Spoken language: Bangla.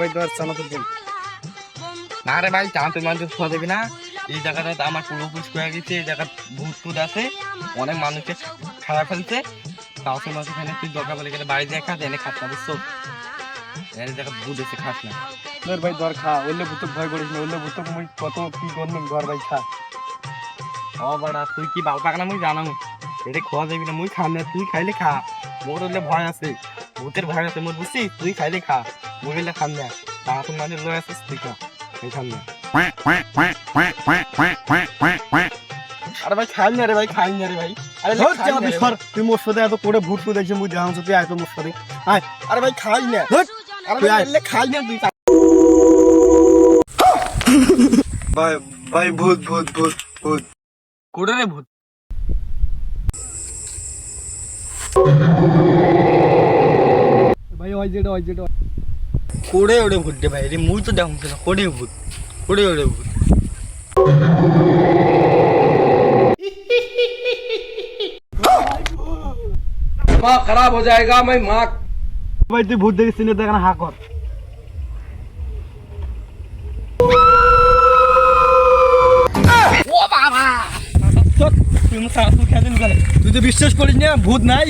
ভাই তোর চানা তো বল না রে ভাই চাঁদ মানুষ খাওয়া দেবি না। এই জায়গাটাতে আমার পুরো পুষ করে গেছে, এই জায়গা ভূত টুত আছে, অনেক মানুষকে খারাপ ফেলছে। কাউকে মাছ এখানে তুই দরকার বলে গেলে বাড়ি দিয়ে খাস, এনে খাস না বুঝছো? এর জায়গা ভূত এসে খাস না। তোর ভাই দর খা, ওইলে ভূতক ভয় করিস না, ওইলে ভূতক মুই কত কি করলাম ঘর ভাই খা। ও বাড়া তুই কি বাল পাকা না মুই জানাম, এটা খাওয়া যাবি না, মুই খাম না, তুই খাইলে খা। মোর হলে ভয় আছে, ভূতের ভয় আছে মোর বুঝছিস, তুই খাইলে খা, মুই হলে খাম না। তাড়াতাড়ি মানে লয় আসিস তুই খা, তুই খাম না। আরে ভাই খাই না রে ভাই, খাই না রে ভাই। আরে ধর খাই যা না রে তুই ভাই। সর, তুই মোর সাথে এত করে ভূত ভূত দেখছিস মুই দেখাম তুই আয় তো মোর সাথে আয়। আরে ভাই খাই না, ধর আরে তুই ভাই আয়। এলে খাই না তুই। ভাই ভাই ভূত ভূত ভূত ভূত কোড়ে রে ভূত? ভাই ওই যেটা কোড়ে ওড়ে ভূত রে ভাই, রে মুই তো দেখুন না, কোড়ে ভূত, কোড়ে ওড়ে ভূত। दिमाग खराब हो जाएगा मैं माँ ভাই তুই ভূত দেখিস না দেখ না হা কর। ও বাবা তুই মুখ তুই খেদিন গেলে। তুই তো বিশ্বাস করিস না ভূত নাই।